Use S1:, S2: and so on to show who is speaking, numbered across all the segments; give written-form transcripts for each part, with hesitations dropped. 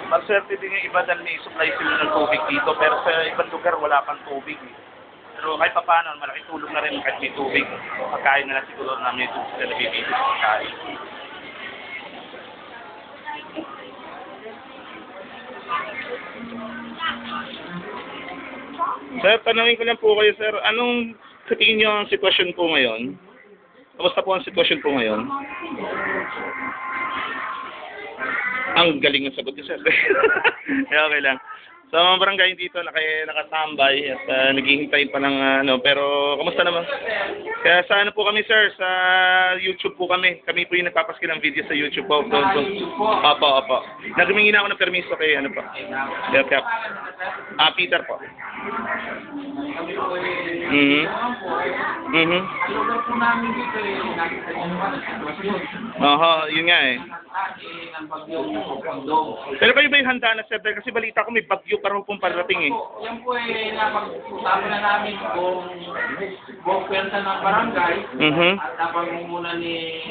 S1: Maswerte din yung iba dahil may supply sila ng tubig dito, pero sa ibang lugar wala pang tubig. Pero kahit pa paano, malaking tulong na rin kahit may tubig. Pagkain na lang siguro namin ito sila nabibili sa pagkain. Sir, tanungin ko lang po kayo, sir. Anong sa tingin niyo ang sitwasyon po ngayon? Kamusta po ang sitwasyon po ngayon? Ang galing ng sagot niyo, sir. Okay lang. So, mga barangay dito nakatambay at naghihintay pa ng pero kamusta naman? Kaya sa ano po kami, sir, sa YouTube po kami. Kami po yung nagpapaskil ng video sa YouTube po. Opo. Naghumingi na ako ng permiso kay po. Kaya, Peter po. Yun nga eh. Pero kayo ba yung handa na, sir? Kasi balita ko may bagyo pa rin pong parating eh.
S2: Yan po napag-usapan na namin kung pwersa ng barangay at napag-mumuna ni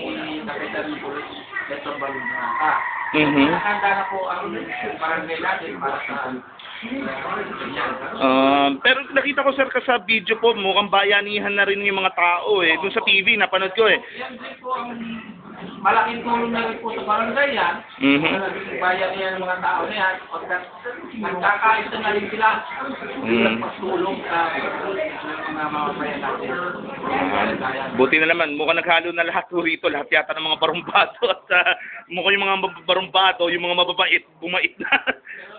S2: Kapitan Police Leto Balunaka. Nakahanda na po ang barangay natin para sa
S1: pero nakita ko, sir, sa video po, mukhang bayanihan na rin yung mga tao eh. Doon sa TV, napanood ko eh.
S2: Yan din po ang malaking tulong na rin po sa barangay yan. Bayanihan ng mga tao na yan. Nagkakaisa na rin sila. Pagtulong sa mga mamabayan natin.
S1: Buti na naman, mukhang naghalo na lahat rito. Lahat yata ng mga barumbado at mukhang yung mga barumbado, yung mga mababait, bumait na.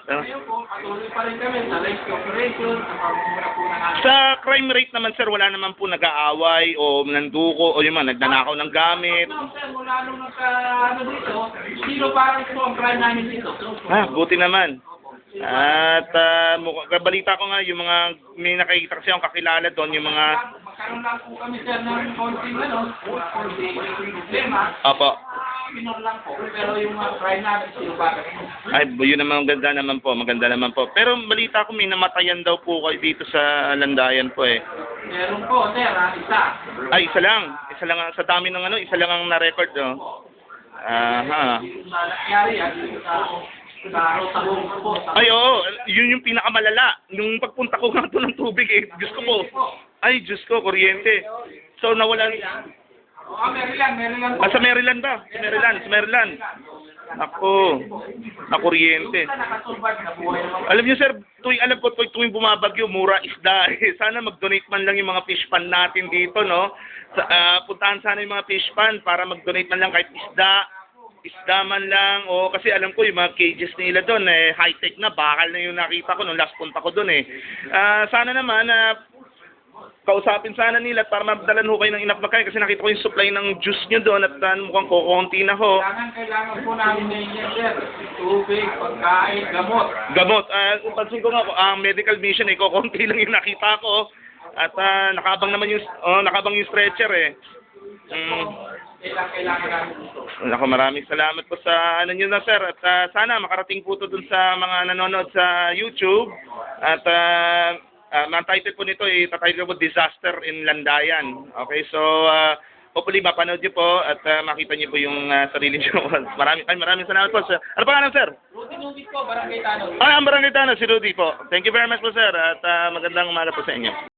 S2: Ngayon po, patuloy pa rin kami sa rescue operation, sa pamumura po na
S1: sa crime rate naman, sir, wala naman po nag-aaway o nanduko o yung mga nagnanakaw ng gamit.
S2: Sir, mula nung dito, zero parang po ang crime namin dito.
S1: Buti naman. At balita ko nga, yung mga may nakikita kasi akong kakilala doon, yung mga...
S2: Magkaroon lang po kami, sir, ng konting problema.
S1: Opo.
S2: Minor lang po, pero yung mga crime namin, zero parang.
S1: Ay, yun naman, maganda naman po. Pero balita ko may namatayan daw po kayo dito sa Landayan po eh.
S2: Meron po, sir, isa.
S1: Ay, isa lang sa dami ng isa lang ang na-record, no?
S2: Nangyari yan, sa buong po.
S1: Ay, oo, yun yung pinakamalala. Nung pagpunta ko nga doon ng tubig eh, Diyos ko, kuryente. So, nawalan...
S2: Maryland.
S1: Sa Maryland ba? Sa Maryland. Ako, na kuryente. Alam niyo, sir, alam ko tuwing bumabagyo, mura isda. Sana mag-donate man lang yung mga fish pan natin dito, no? Puntahan sana yung mga fish pan para mag-donate man lang kahit isda man lang. O kasi alam ko yung mga cages nila doon, high-tech na, bakal na yung nakita ko nung last punta ko doon eh. Sana naman, kausapin sana nila para mabdalan ho kayo ng enough na kain kasi nakita ko yung supply ng juice nyo doon at mukhang kukunti na ho.
S2: Kailangan po namin na yun, sir. Tubig, pagkain, gamot.
S1: Pansin ko nga, ang medical mission kukunti lang yung nakita ko at nakabang yung stretcher eh.
S2: Kailangan namin dito.
S1: Ako, maraming salamat po sa nyo na, sir, at sana makarating po to dun sa mga nanonood sa YouTube at ang title po nito ay tatitle po Disaster in Landayan. Okay, so hopefully mapanood niyo po at makita niyo po yung sarili niyo. Maraming salamat po, sir. Ano pangalan, sir?
S2: Rudy po, Barangay Tanod.
S1: Ang Barangay Tanod, si Rudy po. Thank you very much po, sir, at magandang umaga po sa inyo.